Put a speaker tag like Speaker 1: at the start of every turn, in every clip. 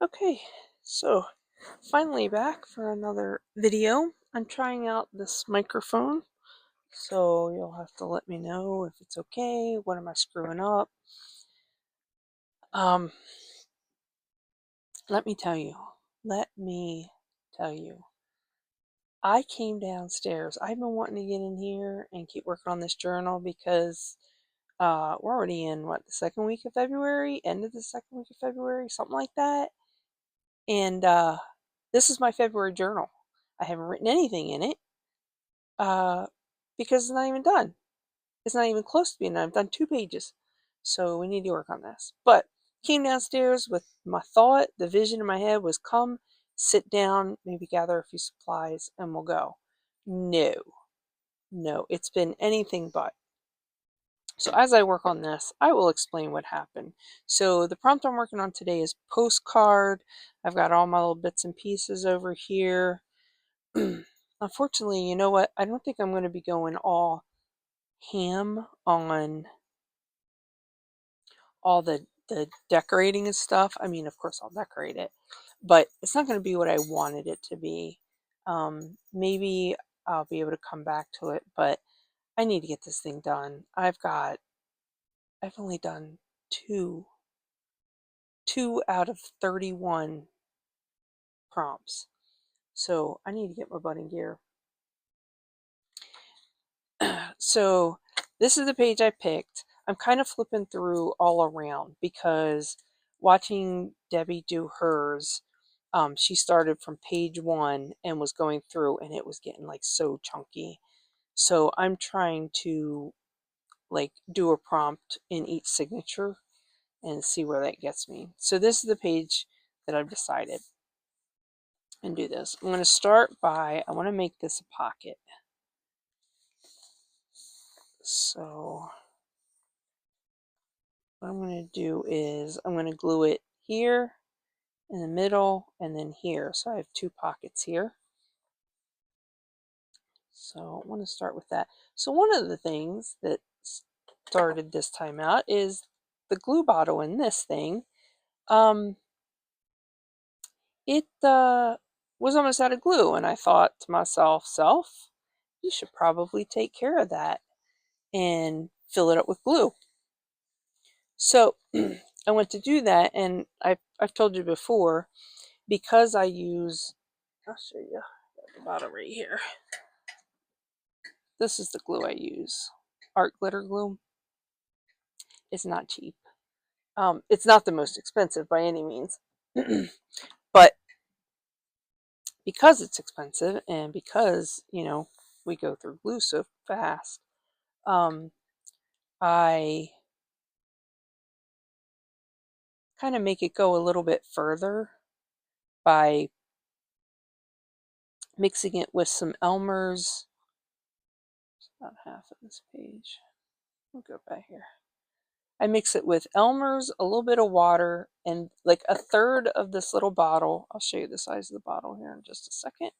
Speaker 1: Okay, so finally back for another video. I'm trying out this microphone, so you'll have to let me know if it's okay. What am I screwing up? Um, let me tell you. Let me tell you. I came downstairs. I've been wanting to get in here and keep working on this journal because we're already in what, the second week of February, end of the second week of February, something like that. And this is my February journal. I haven't written anything in it uh, because it's not even done. It's not even close to being done. I've done 2 pages. So we need to work on this. But came downstairs with my thought, the vision in my head was come, sit down, maybe gather a few supplies, and we'll go. No, no, it's been anything but. So as I work on this, I will explain what happened. So the prompt I'm working on today is Postcard. I've got all my little bits and pieces over here. Unfortunately, you know what? I don't think I'm going to be going all ham on all the decorating and stuff. I mean, of course, I'll decorate it, but it's not going to be what I wanted it to be. Maybe I'll be able to come back to it, but I need to get this thing done. I've only done two out of 31 prompts, so I need to get my butt in gear. So this is the page I picked. I'm kind of flipping through all around because watching Debbie do hers, she started from page 1 and was going through and it was getting like so chunky. So I'm trying to like do a prompt in each signature and see where that gets me. So this is the page that I've decided and do this. I'm going to start by, I want to make this a pocket. So what I'm going to do is I'm going to glue it here in the middle and then here. So I have 2 pockets here. So I want to start with that. So one of the things that started this time out is the glue bottle in this thing. It was almost out of glue and I thought to myself, you should probably take care of that and fill it up with glue. So I went to do that and I've told you before, because I use, I'll show you the bottle right here. This is the glue I use, art glitter glue. It's not cheap. It's not the most expensive by any means, but because it's expensive and because, we go through glue so fast, I kind of make it go a little bit further by mixing it with some Elmer's. It's about half of this page. We'll go back here. I mix it with Elmer's, a little bit of water, and like a third of this little bottle. I'll show you the size of the bottle here in just a second.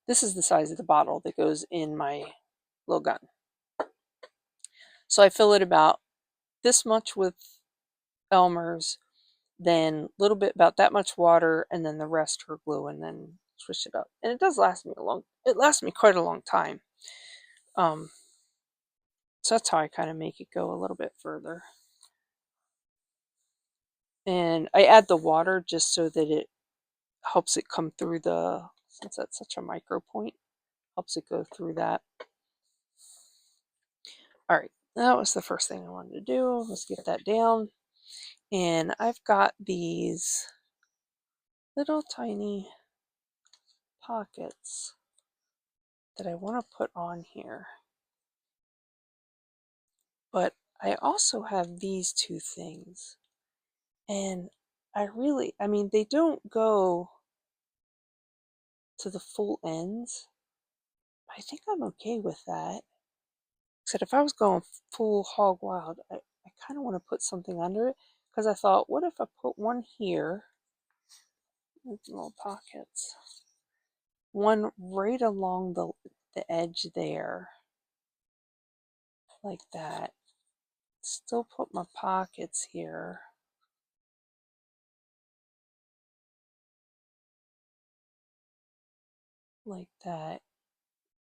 Speaker 1: This is the size of the bottle that goes in my little gun. So I fill it about this much with Elmer's, then a little bit, about that much water, and then the rest for glue, and then switch it up. And it does last me it lasts me quite a long time. So that's how I kind of make it go a little bit further. And I add the water just so that it helps it come through since that's such a micro point, helps it go through that. All right, that was the first thing I wanted to do. Let's get that down. And I've got these little tiny pockets that I want to put on here. But I also have these 2 things. And I mean, they don't go to the full ends. I think I'm okay with that. Except if I was going full hog wild, I kind of want to put something under it. Because I thought, what if I put one here with little pockets? One right along the edge there, like that. Still put my pockets here. Like that.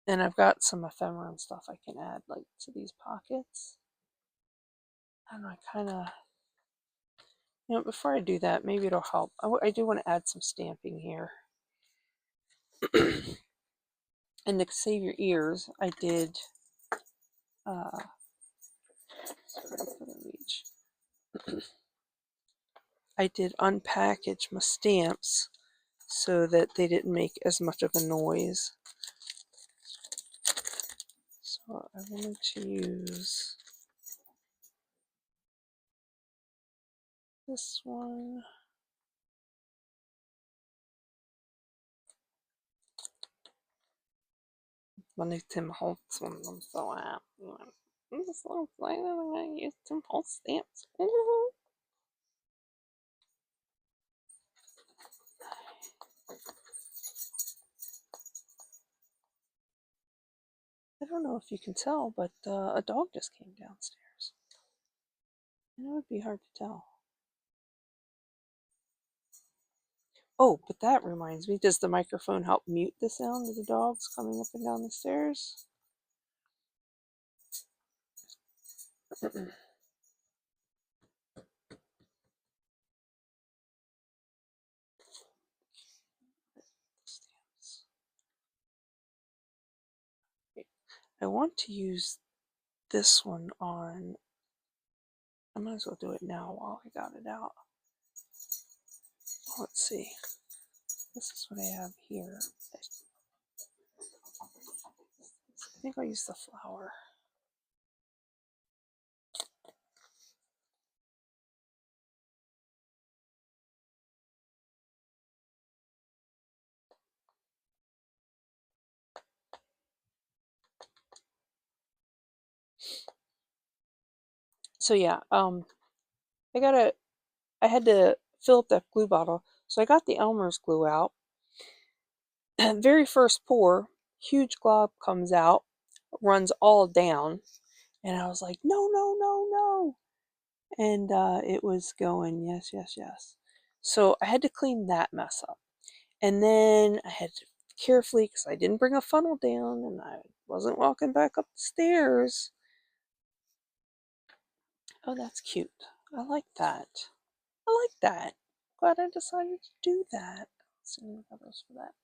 Speaker 1: And I've got some ephemera and stuff I can add like to these pockets. And I kind of, before I do that, maybe it'll help. I do want to add some stamping here. And to save your ears, I did, I did unpackage my stamps so that they didn't make as much of a noise. So I wanted to use this one. One of Tim Holtz ones. I'm so happy. I'm just so excited. I'm going to use Tim Holtz stamps. I don't know if you can tell, but a dog just came downstairs. And it would be hard to tell. Oh, but that reminds me, does the microphone help mute the sound of the dogs coming up and down the stairs? I want to use this one on, I might as well do it now while I got it out. Let's see. This is what I have here. I think I'll use the flower. So yeah, I had to fill up that glue bottle. So I got the Elmer's glue out. Very first pour, huge glob comes out, runs all down. And I was like, no, no, no, no. And it was going, yes, yes, yes. So I had to clean that mess up. And then I had to carefully, because I didn't bring a funnel down and I wasn't walking back up the stairs. Oh, that's cute. I like that. I like that. Glad I decided to do that. Let's see what others for that.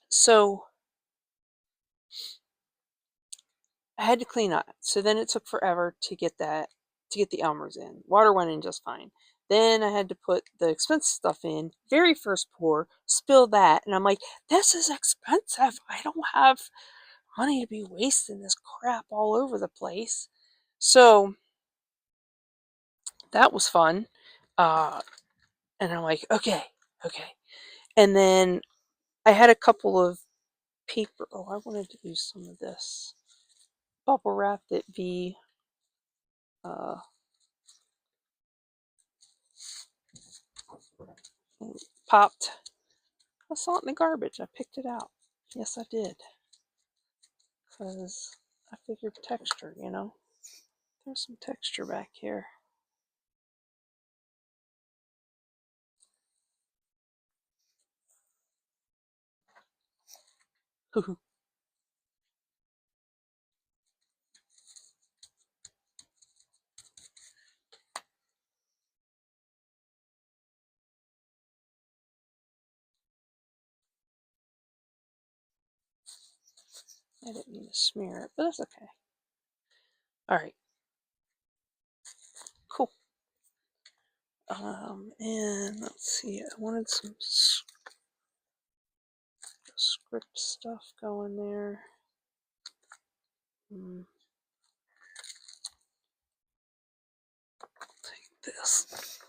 Speaker 1: So I had to clean up. So then it took forever to get the Elmer's in. Water went in just fine. Then I had to put the expensive stuff in. Very first pour, spill that, and I'm like, this is expensive. I don't have money to be wasting this crap all over the place. So that was fun. And I'm like, okay. And then I had a couple of paper. Oh, I wanted to use some of this bubble wrap that V popped. I saw it in the garbage. I picked it out. Yes, I did. Because I figured texture, There's some texture back here. I didn't mean to smear it, but that's okay. All right. Cool. And let's see. I wanted some script stuff going there. Take this.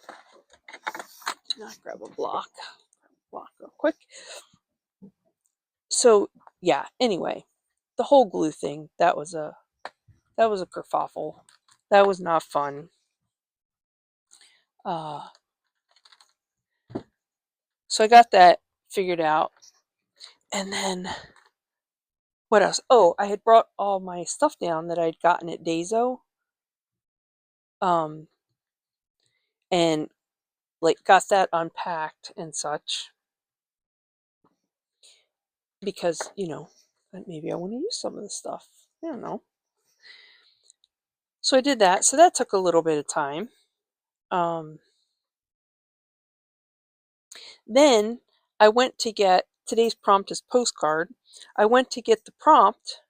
Speaker 1: Now grab a block real quick. So yeah. Anyway, the whole glue thing that was a kerfuffle. That was not fun. So I got that figured out, And then what else? Oh, I had brought all my stuff down that I'd gotten at Dazo. Um, and like got that unpacked and such because, maybe I want to use some of the stuff. I don't know. So I did that. So that took a little bit of time. Then I went to get today's prompt is postcard. I went to get the prompt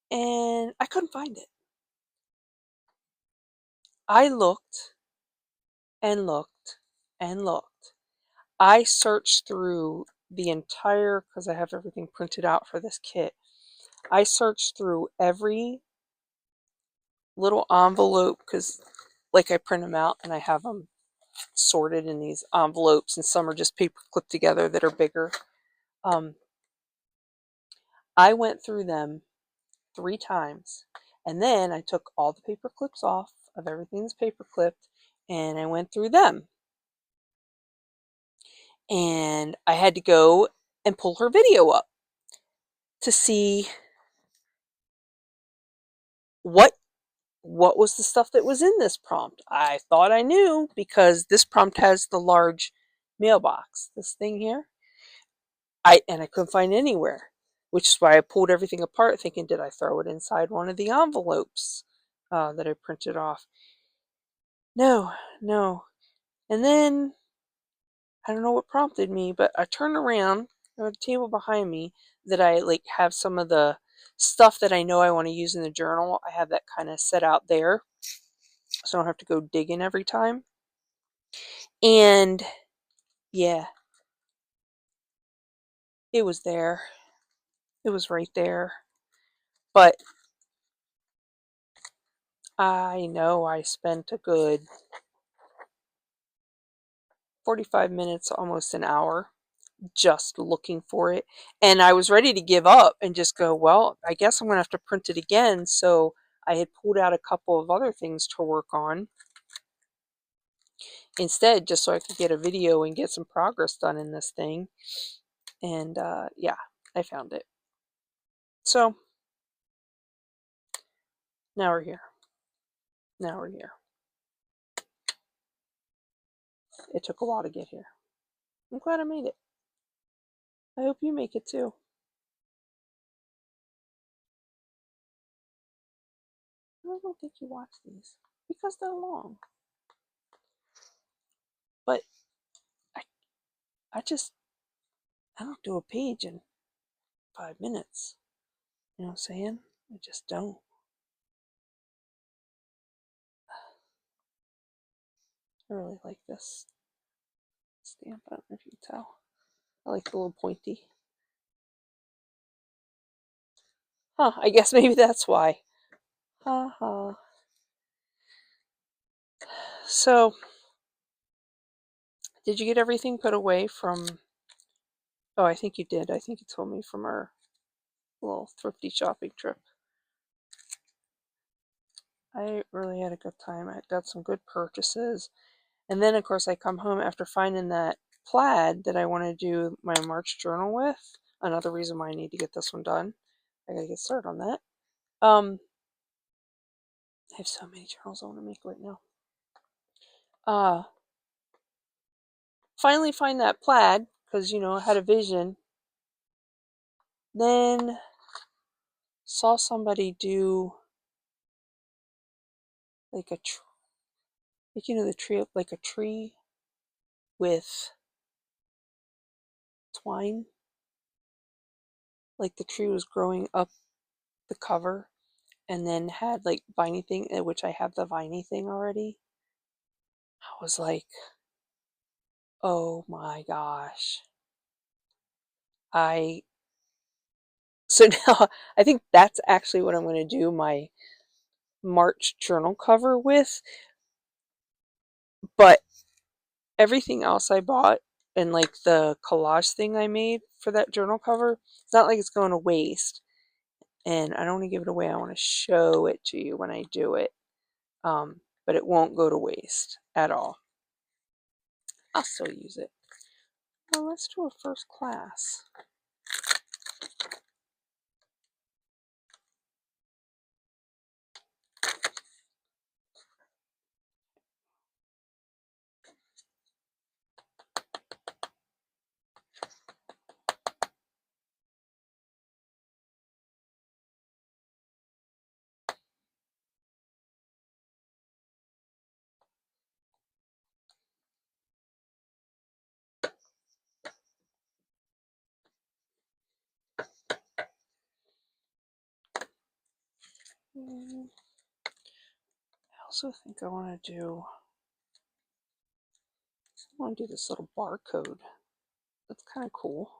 Speaker 1: and I couldn't find it. I looked and looked and looked. I searched through the entire, because I have everything printed out for this kit. I searched through every little envelope because, like, I print them out and I have them sorted in these envelopes, and some are just paper clipped together that are bigger. I went through them 3 times, and then I took all the paper clips off of everything that's paper clipped, and I went through them. And I had to go and pull her video up to see what was the stuff that was in this prompt. I thought I knew because this prompt has the large mailbox, this thing here. I couldn't find it anywhere, which is why I pulled everything apart thinking, did I throw it inside one of the envelopes that I printed off? No, no. And then I don't know what prompted me, but I turned around, there was a table behind me that I like have some of the stuff that I know I want to use in the journal. I have that kind of set out there so I don't have to go digging every time. And yeah, it was there. It was right there. But I know I spent a good 45 minutes, almost an hour, just looking for it. And I was ready to give up and just go, well, I guess I'm going to have to print it again. So I had pulled out a couple of other things to work on instead, just so I could get a video and get some progress done in this thing. And yeah, I found it. So now we're here. Now we're here. It took a while to get here. I'm glad I made it. I hope you make it too. I don't think you watch these because they're long. But I, I just, I don't do a page in 5 minutes. You know what I'm saying? I just don't. I really like this stamp. I don't know if you can tell. I like the little pointy. Huh, I guess maybe that's why. Ha ha. So, did you get everything put away from... Oh, I think you did. I think you told me from our little thrifty shopping trip. I really had a good time. I got some good purchases. And then, of course, I come home after finding that plaid that I want to do my March journal with. Another reason why I need to get this one done. I gotta get started on that. I have so many journals I want to make right now. Finally find that plaid because, I had a vision. Then saw somebody do like a the tree, like a tree with twine. Like the tree was growing up the cover and then had like viney thing, which I have the viney thing already. I was like, oh my gosh. I so now I think that's actually what I'm going to do my March journal cover with. But everything else I bought and like the collage thing I made for that journal cover, it's not like it's going to waste. And I don't want to give it away. I want to show it to you when I do it. But it won't go to waste at all. I'll still use it. Well, let's do a first class. also think I want to do this little barcode. That's kind of cool.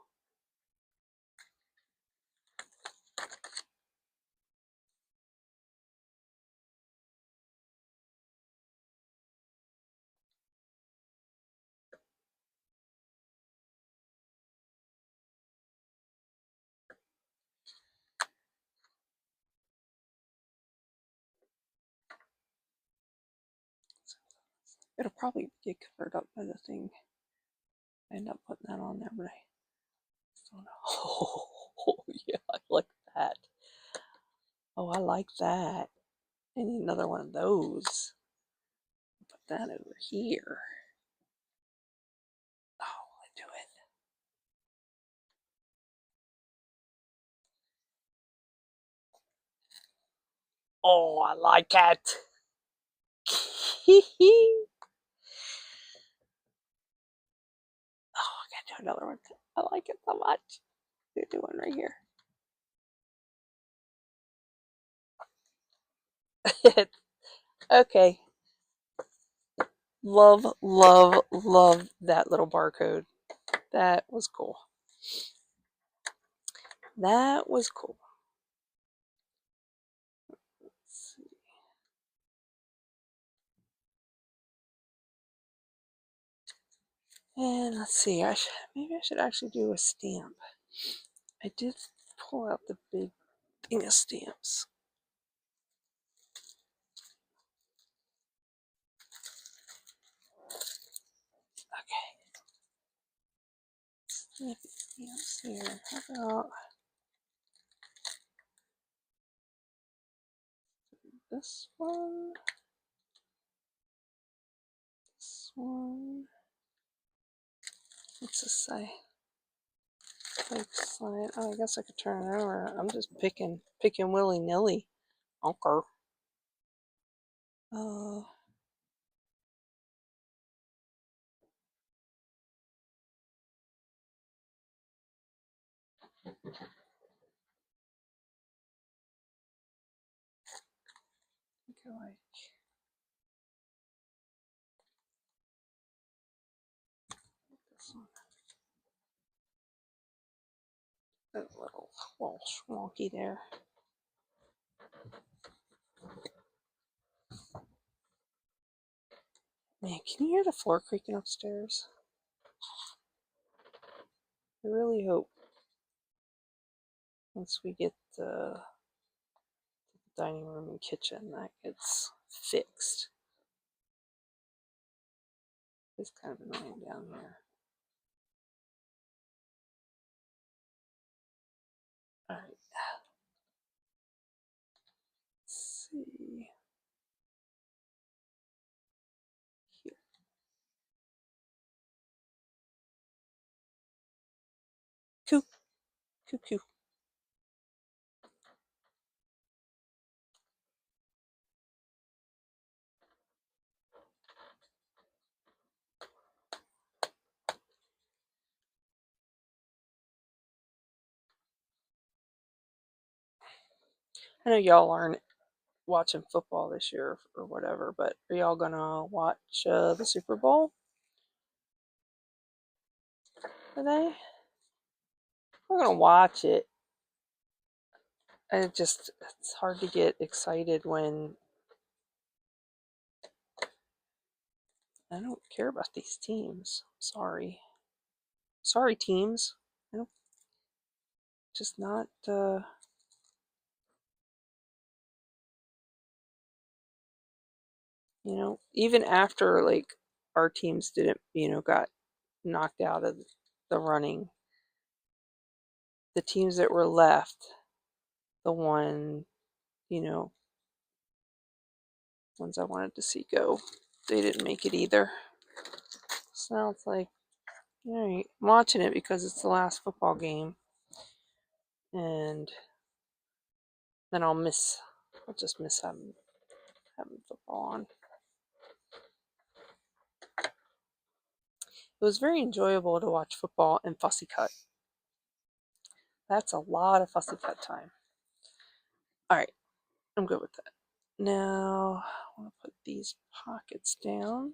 Speaker 1: It'll probably get covered up by the thing. I end up putting that on there, but I don't know. Oh, yeah, I like that. Oh, I like that. I need another one of those. Put that over here. Oh, I do it. Oh, I like it. Oh, I gotta do another one. I like it so much. I'm gonna do one right here. Okay. Love, love, love that little barcode. That was cool. That was cool. Let's see. And let's see. Maybe I should actually do a stamp. I did pull out the big thing of stamps. Okay. Snippy stamps here. How about this one? This one. What's this say? Like slide. Oh, I guess I could turn it over. I'm just picking willy nilly. Onker. Uh, go like this one. A little wonky there. Man, can you hear the floor creaking upstairs? I really hope once we get the dining room and kitchen that gets fixed. It's kind of annoying down here. All right. Let's see. Here. Coo, coo, coo. I know y'all aren't watching football this year or whatever, but are y'all gonna watch the Super Bowl today? We're gonna watch it. It's hard to get excited when I don't care about these teams. Sorry. Sorry, teams. I don't, just not, even after like our teams didn't, got knocked out of the running, the teams that were left, the you know, ones I wanted to see go, they didn't make it either. So now it's like, all right, I'm watching it because it's the last football game, and then I'll just miss having football on. It was very enjoyable to watch football and fussy cut. That's a lot of fussy cut time. All right, I'm good with that. Now, I want to put these pockets down.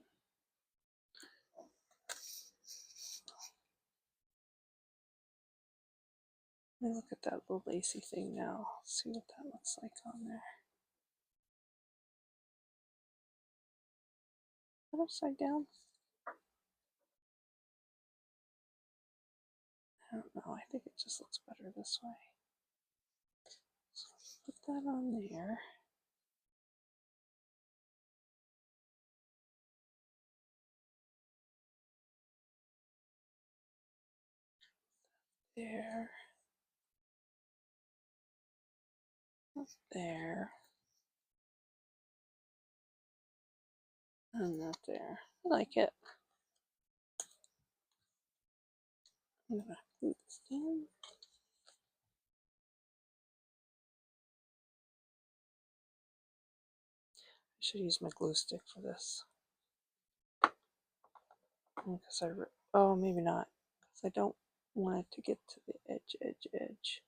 Speaker 1: Let me look at that little lacy thing now. See what that looks like on there. Is that upside down? I don't know. I think it just looks better this way. So put that on there. There. Up there. And that there. I like it. I'm gonna glue this down. I should use my glue stick for this. Because oh, maybe not. Because I don't want it to get to the edge.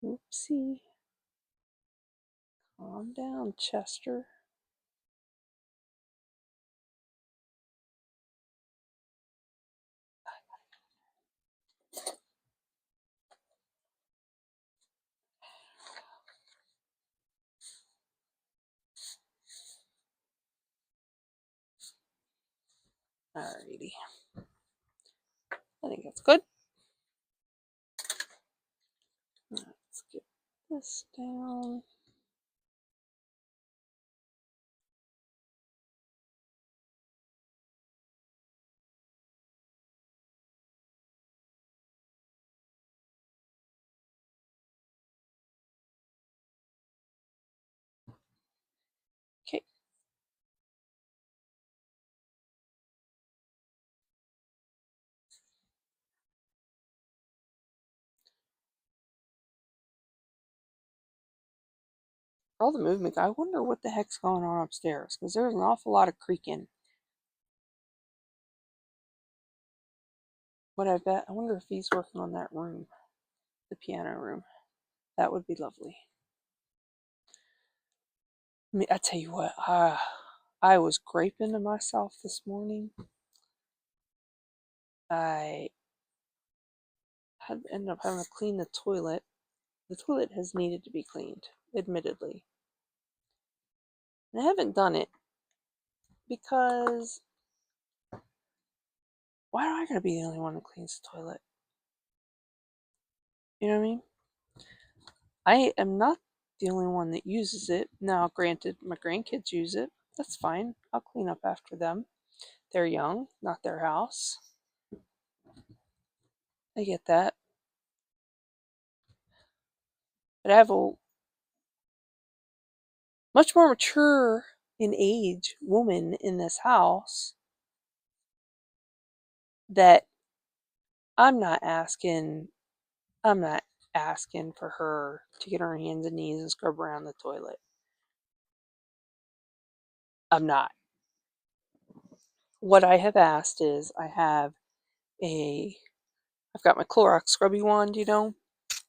Speaker 1: Oopsie. Calm down, Chester. Alrighty. I think that's good. Let's get this down. Okay. All the movement. I wonder what the heck's going on upstairs because there's an awful lot of creaking. But I bet, I wonder if he's working on that room, the piano room. That would be lovely. I tell you what, I was griping to myself this morning. I had ended up having to clean the toilet. The toilet has needed to be cleaned, admittedly. And I haven't done it because why do I gotta be the only one that cleans the toilet? You know what I mean? I am not the only one that uses it. Now, granted, my grandkids use it. That's fine. I'll clean up after them. They're young, not their house. I get that. But I have a much more mature in age woman in this house that I'm not asking I'm not asking for her to get on her hands and knees and scrub around the toilet. I'm not. What I have asked is I've got my Clorox scrubby wand,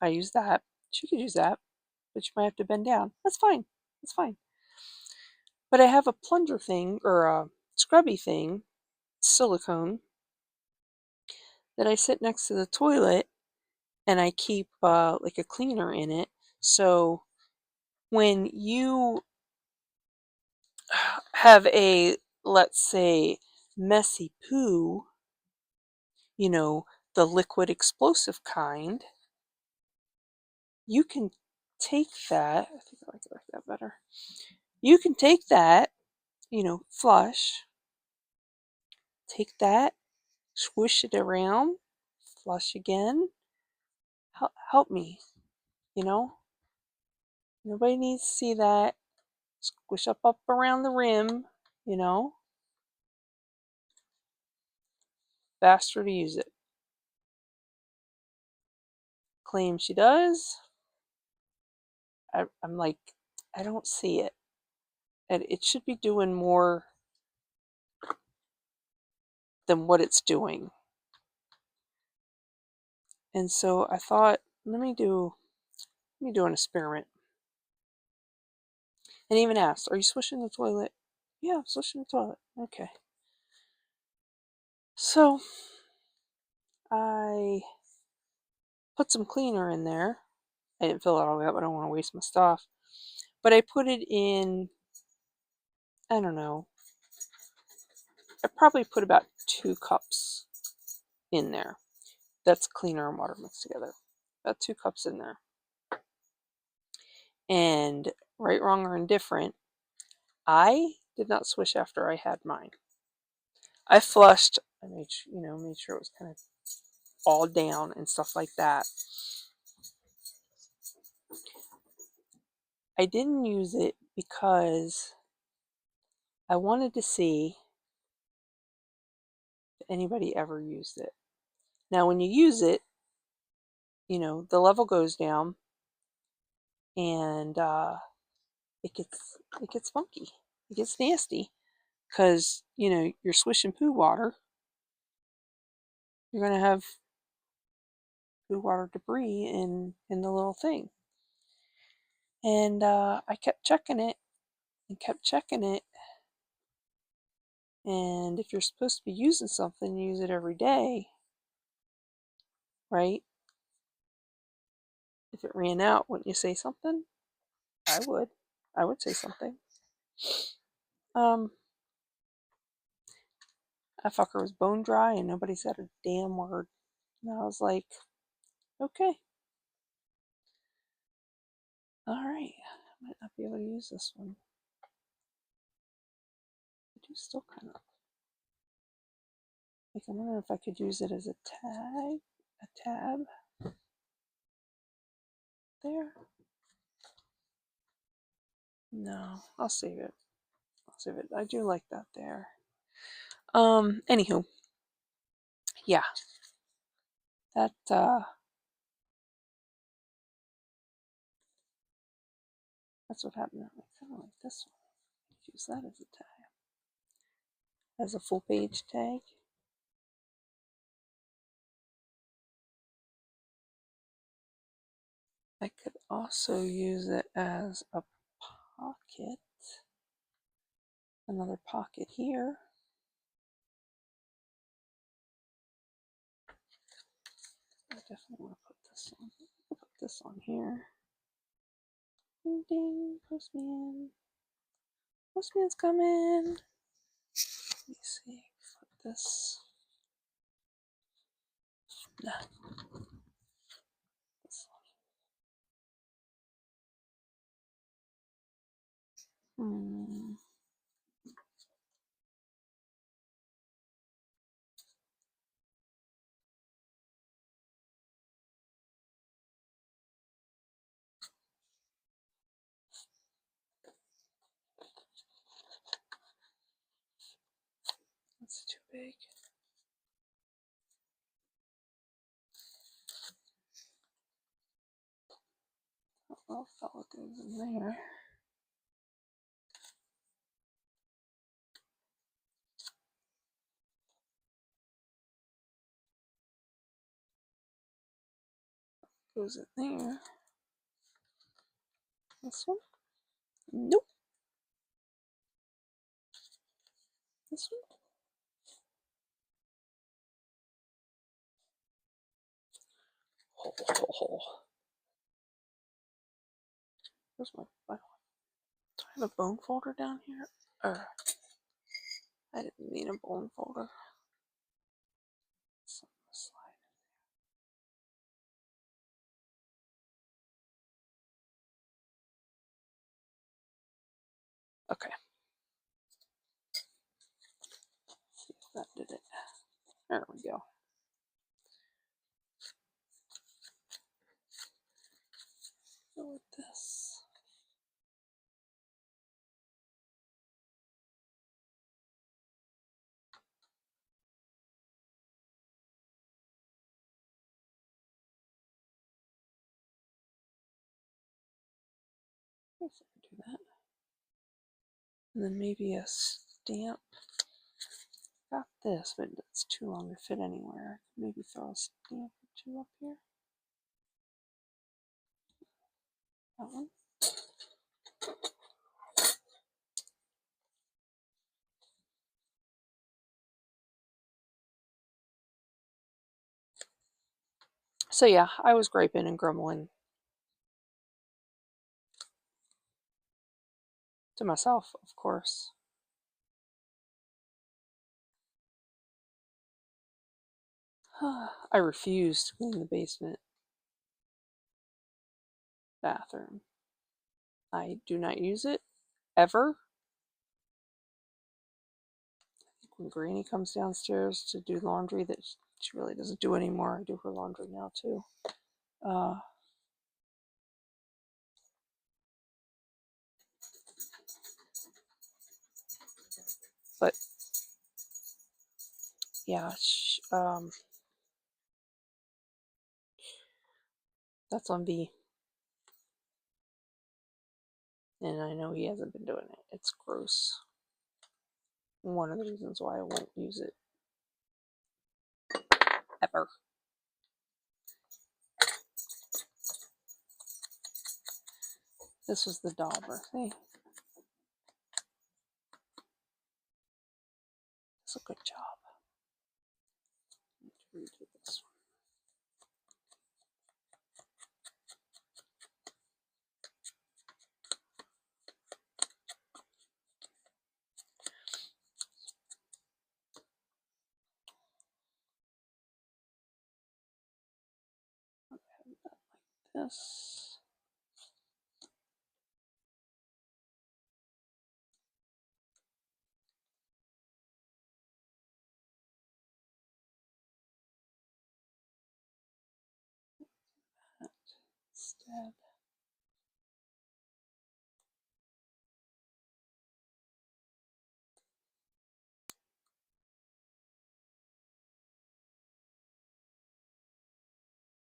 Speaker 1: I use that. She could use that, but she might have to bend down. That's fine. That's fine. But I have a plunger thing or a scrubby thing, silicone, that I sit next to the toilet and I keep like a cleaner in it. So when you have let's say, messy poo, the liquid explosive kind, you can take that. I think I like it like that better. You can take that, flush, take that, squish it around, flush again. Help me, you know? Nobody needs to see that. Squish up around the rim, you know? Faster to use it. Claims she does. I'm like, I don't see it. and it should be doing more than what it's doing. And so I thought, let me do an experiment. And even asked, "Are you swishing the toilet?" "Yeah, I'm swishing the toilet." "Okay." So I put some cleaner in there. I didn't fill it all the way up. I don't want to waste my stuff. But I put it in, I don't know, I probably put about 2 cups in there. That's cleaner and water mixed together. About 2 cups in there. And right, wrong, or indifferent, I did not swish after I had mine. I flushed. I made sure it was kind of all down and stuff like that. I didn't use it because I wanted to see if anybody ever used it. Now, when you use it, the level goes down, and it gets funky. It gets nasty because you're swishing poo water. You're gonna have poo water debris in the little thing. And I kept checking it and kept checking it. And if you're supposed to be using something, use it every day, right? If it ran out, wouldn't you say something? I would. I would say something. Um, that fucker was bone dry and nobody said a damn word. And I was like, okay, all right. I might not be able to use this one. I do still kind of like. I wonder if I could use it as a tab there. No, I'll save it. I'll save it. I do like that there. Anywho, yeah, that's what happened. I kind of like this one. Use that as a tag, as a full page tag. I could also use it as a pocket. Another pocket here. I definitely want to put this on. I'll put this on here. Ding ding, postman. Postman's coming. Let me see. Put this. Nah. This one. That's too big. Oh, fella goes in there. Goes in there. This one? Nope. This one? Oh. Where's my bone? Do I have a bone folder down here? I didn't mean a bone folder. It's on the slide. Okay. Let's see if that did it. There we go. Go with this. Let's do that. And then maybe a stamp. Got this, but it's too long to fit anywhere. Maybe throw a stamp or two up here. That one. So yeah, I was griping and grumbling to myself, of course. I refuse to clean the basement bathroom. I do not use it ever. When Granny comes downstairs to do laundry that she really doesn't do anymore, I do her laundry now too. But yeah, that's on B. And I know he hasn't been doing it. It's gross. One of the reasons why I won't use it ever. This was the dauber. Hey, it's a good job. Redo this one. This. That instead.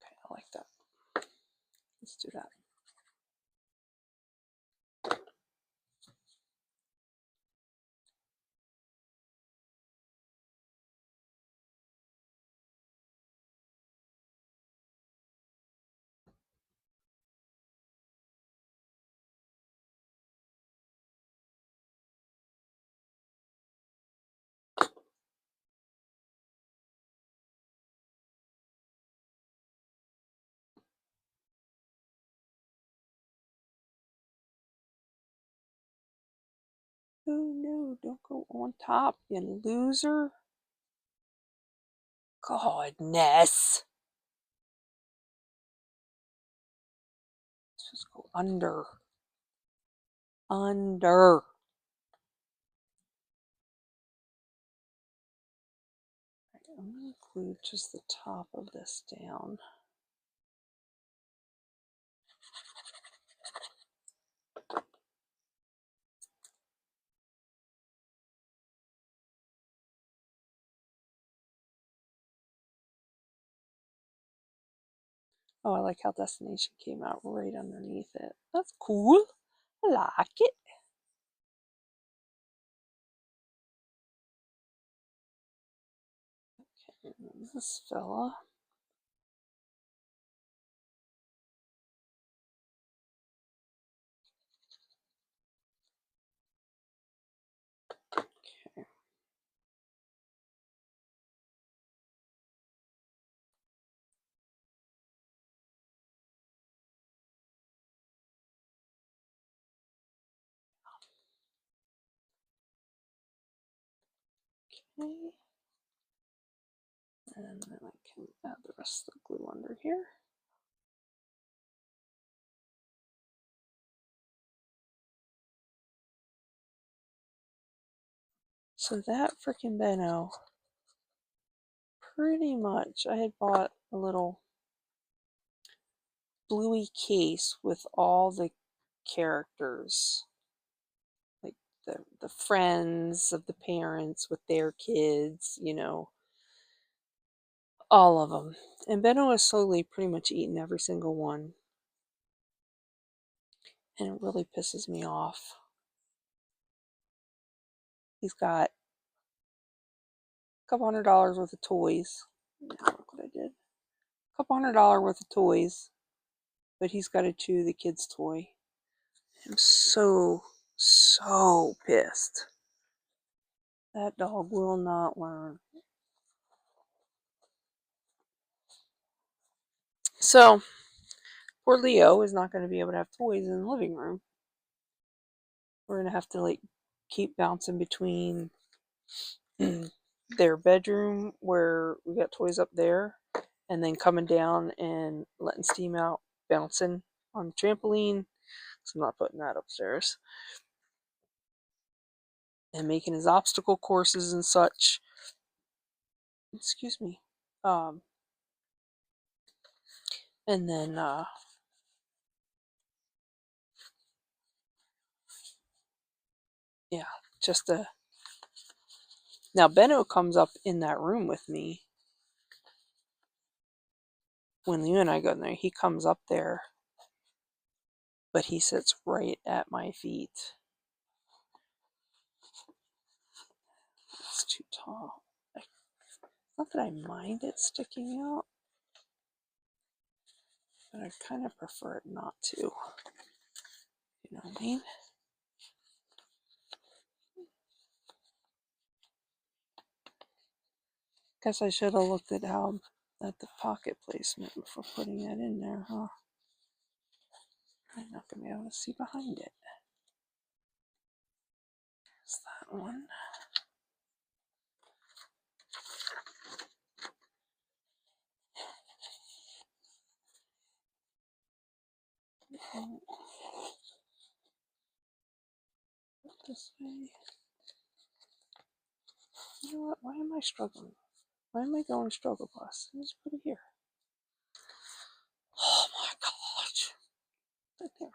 Speaker 1: Okay, I like that. Let's do that. Oh no, don't go on top, you loser. Goodness. Let's just go under. Under. I'm going to glue just the top of this down. Oh, I like how Destination came out right underneath it. That's cool. I like it. Okay, and then this fella. Okay. Okay. And then I can add the rest of the glue under here. So that freaking Benno, pretty much, I had bought a little bluey case with all the characters, like the friends of the parents with their kids, all of them. And Benno has slowly pretty much eaten every single one. And it really pisses me off. He's got a couple $100 worth of toys. Look what I did. A couple $100 worth of toys, but he's got to chew the kid's toy. I'm so pissed. That dog will not learn. So, poor Leo is not going to be able to have toys in the living room. We're going to have to keep bouncing between their bedroom where we got toys up there, and then coming down and letting steam out, bouncing on the trampoline. So I'm not putting that upstairs. And making his obstacle courses and such. Excuse me. And then yeah, just a now Benno comes up in that room with me. When Lou and I go in there, he comes up there, but he sits right at my feet. It's too tall. Not that I mind it sticking out, but I kind of prefer it not to. You know what I mean? Guess I should have looked at the pocket placement before putting that in there, huh? I'm not gonna be able to see behind it. There's that one. This way. You know what? Why am I struggling? Why am I going struggle bus? Let's put it here. Oh my gosh. Right there.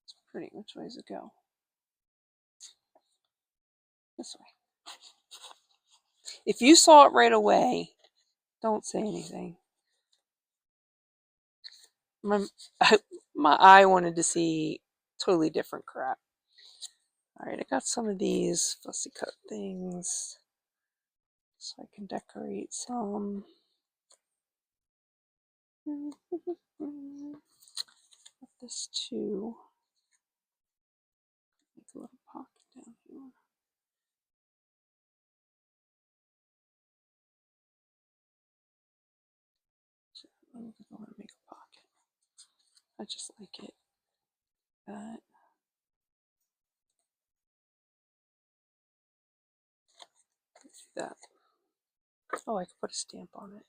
Speaker 1: It's pretty. Which way does it go? This way. If you saw it right away, don't say anything. My eye wanted to see totally different crap. Alright, I got some of these fussy cut things so I can decorate some. Got this too. Make a little pocket down here. I don't think I want to make a pocket. I just like it. Do that. Oh, I could put a stamp on it.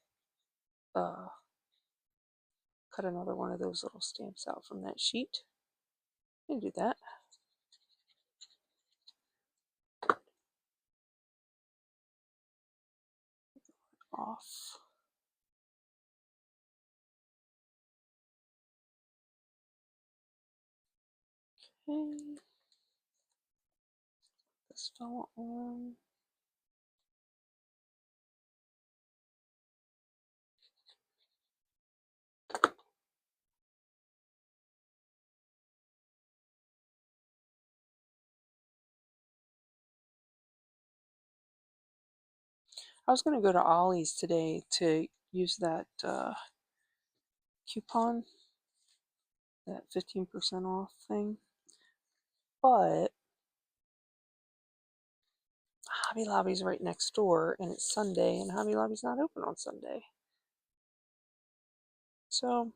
Speaker 1: Cut another one of those little stamps out from that sheet. I can do that. Off. Okay. This fell on. I was going to go to Ollie's today to use that coupon, that 15% off thing, but Hobby Lobby's right next door and it's Sunday and Hobby Lobby's not open on Sunday. So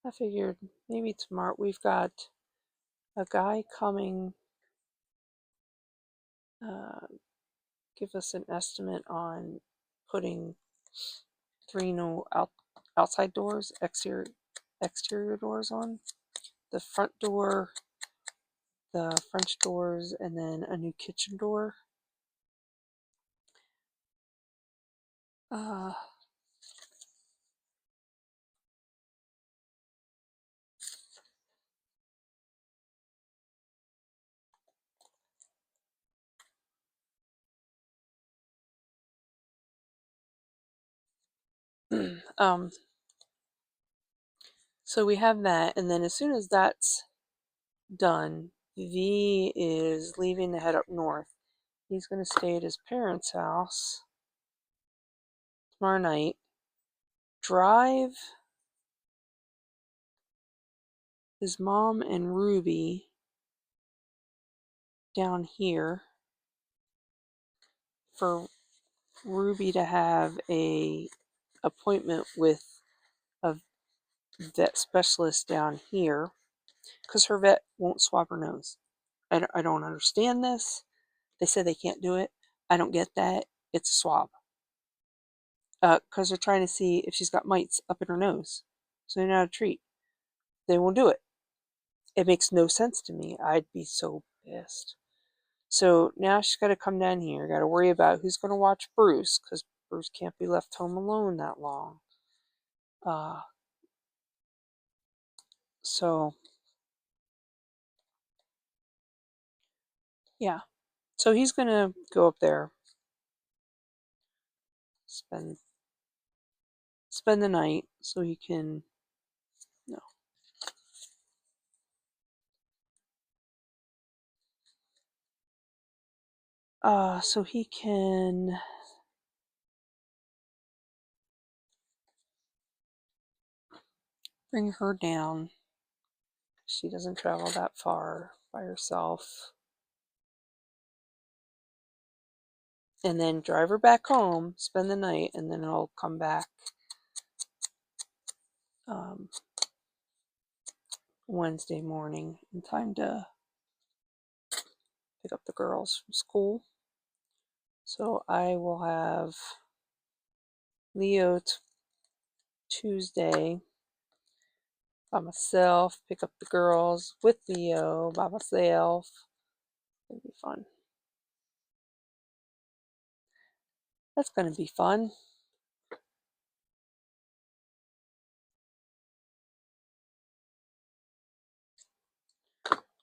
Speaker 1: I figured maybe tomorrow. We've got a guy coming give us an estimate on putting 3 new outside doors, exterior doors on. The front door, the French doors, and then a new kitchen door. So we have that, and then as soon as that's done, V is leaving to head up north. He's going to stay at his parents' house tomorrow night, drive his mom and Ruby down here for Ruby to have a appointment with a vet specialist down here because her vet won't swab her nose. I don't understand this. They said they can't do it. I don't get that. It's a swab. Because they're trying to see if she's got mites up in her nose. So they know how to treat. They won't do it. It makes no sense to me. I'd be so pissed. So now she's got to come down here. Got to worry about who's going to watch Bruce because Bruce can't be left home alone that long. So yeah. So he's going to go up there, spend the night so he can no. So he can bring her down. She doesn't travel that far by herself. And then drive her back home, spend the night, and then I'll come back Wednesday morning in time to pick up the girls from school. So I will have Leo Tuesday by myself, pick up the girls with Leo by myself. It'll be fun. That's going to be fun.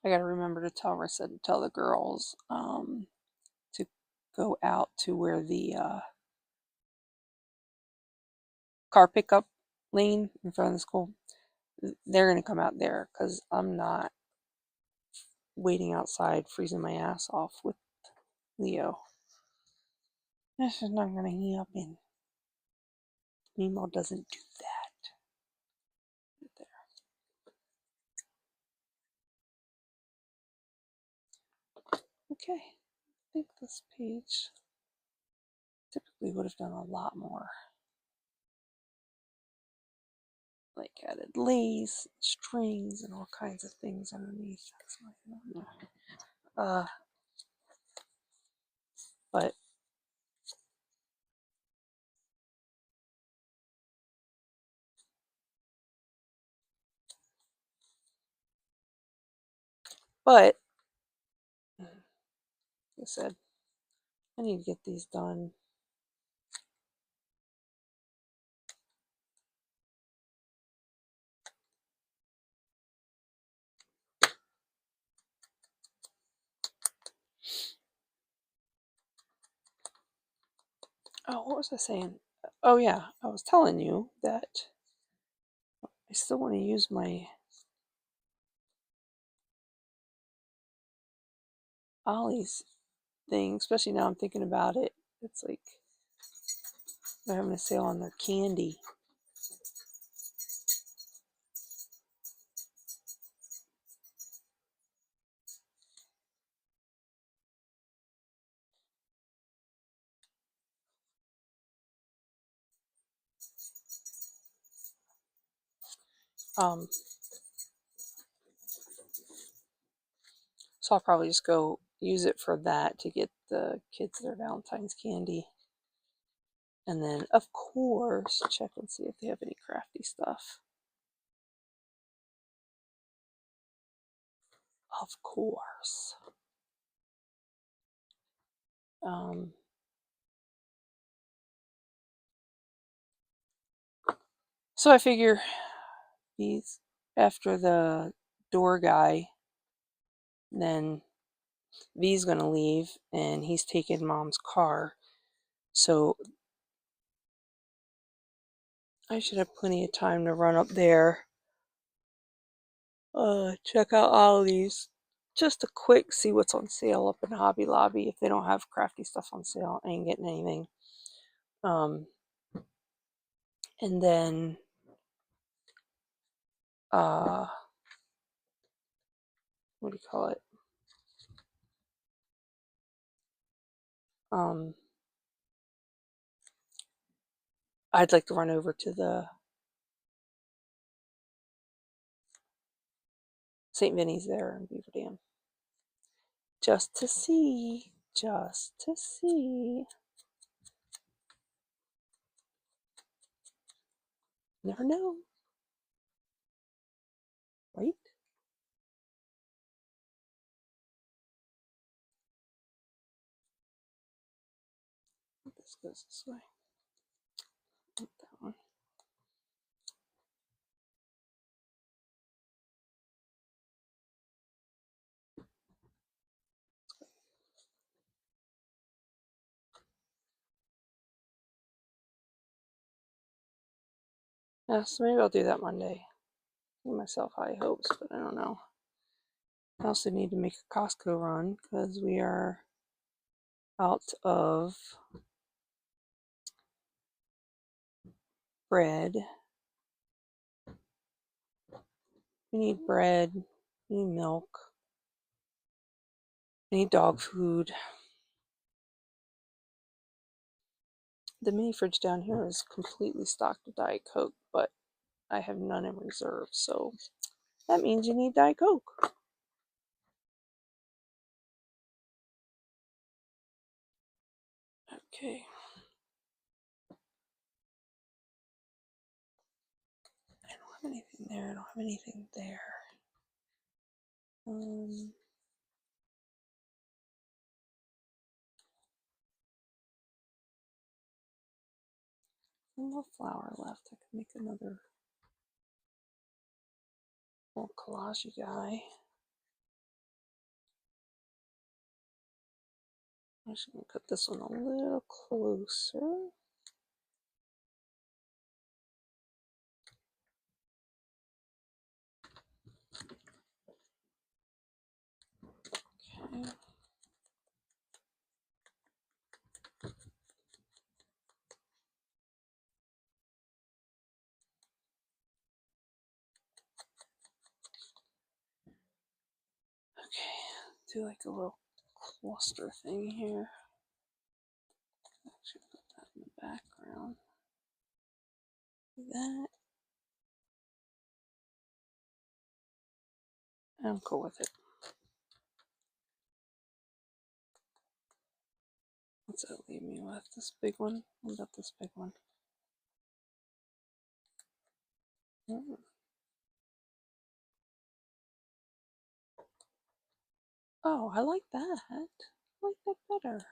Speaker 1: I got to remember to tell Rissa to tell the girls to go out to where the car pickup lane in front of the school. They're going to come out there because I'm not waiting outside freezing my ass off with Leo. This is not going to happen. Nemo doesn't do that. Right there. Okay, I think this page typically would have done a lot more. Like added lace, strings, and all kinds of things underneath. That's not on there. But like I said, I need to get these done. Oh, what was I saying? Oh yeah, I was telling you that I still want to use my Ollie's thing, especially now I'm thinking about it. It's like they're having a sale on their candy. So I'll probably just go use it for that to get the kids their Valentine's candy. And then, of course, check and see if they have any crafty stuff. Of course. So I figure he's after the door guy, then V's gonna leave and he's taking mom's car. So I should have plenty of time to run up there. Check out all of these. Just a quick see what's on sale up in Hobby Lobby. If they don't have crafty stuff on sale, I ain't getting anything. And then what do you call it? I'd like to run over to the St. Vinny's there in Beaver Dam. Just to see. Never know. Right? This goes this way. Not that one. Yeah, so maybe I'll do that Monday. Give myself high hopes, but I don't know. I also need to make a Costco run because we are out of bread. We need bread. We need milk. We need dog food. The mini fridge down here is completely stocked with Diet Coke, but I have none in reserve, so that means you need Diet Coke. Okay. I don't have anything there. I don't have anything there. A little flour left. I can make another little collage guy. I'm just going to cut this one a little closer. Okay. Okay, do like a little cluster thing here. Actually, put that in the background. Do that. I'm cool with it. What's that leave me with? This big one? What about this big one? Oh, I like that. I like that better.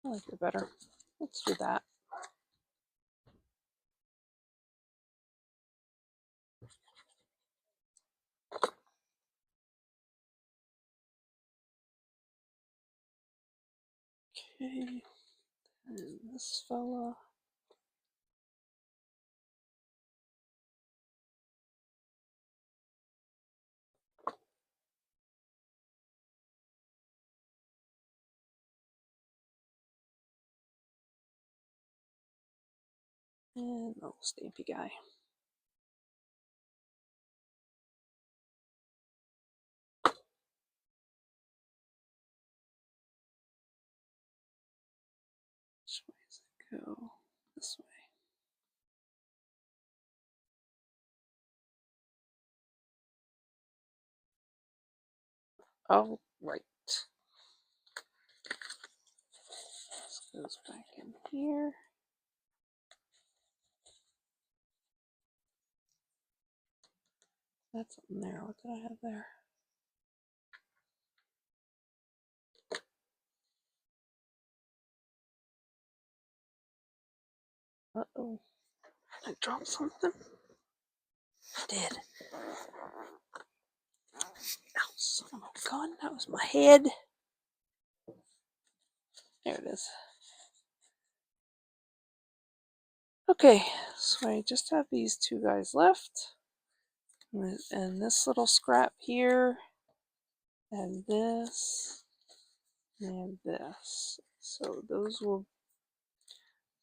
Speaker 1: I like it better. Let's do that. Okay, and this fella. And the little stampy guy. Which way does it go? This way. Oh, right. This goes back in here. That's something there. What did I have there? Uh-oh. I dropped something? I did. Ow, son of a gun. That was my head. There it is. Okay, so I just have these two guys left. And this little scrap here. And this. And this. So those will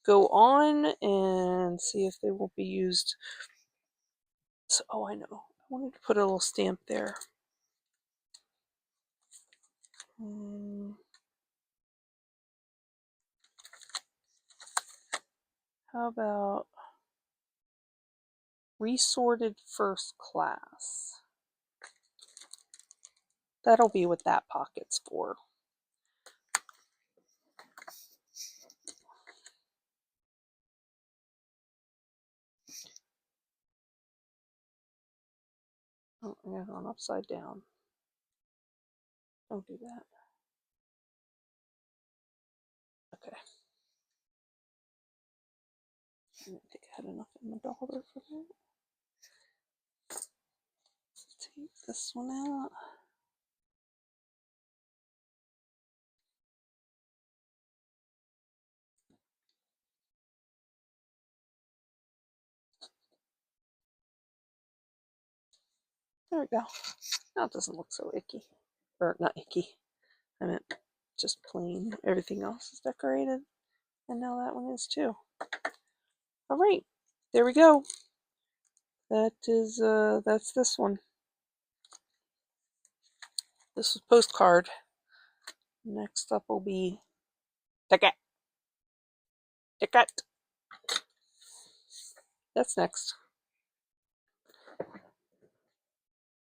Speaker 1: go on and see if they will be used. So, oh, I know. I wanted to put a little stamp there. How about resorted first class? That'll be what that pocket's for. Oh, I got it on upside down. Don't do that. Okay. I didn't think I had enough in my dollar for that. Take this one out. There we go. Now it doesn't look so icky. Or not icky. I meant just plain. Everything else is decorated. And now that one is too. Alright. There we go. That is that's this one. This is Postcard. Next up will be Ticket. Ticket. That's next.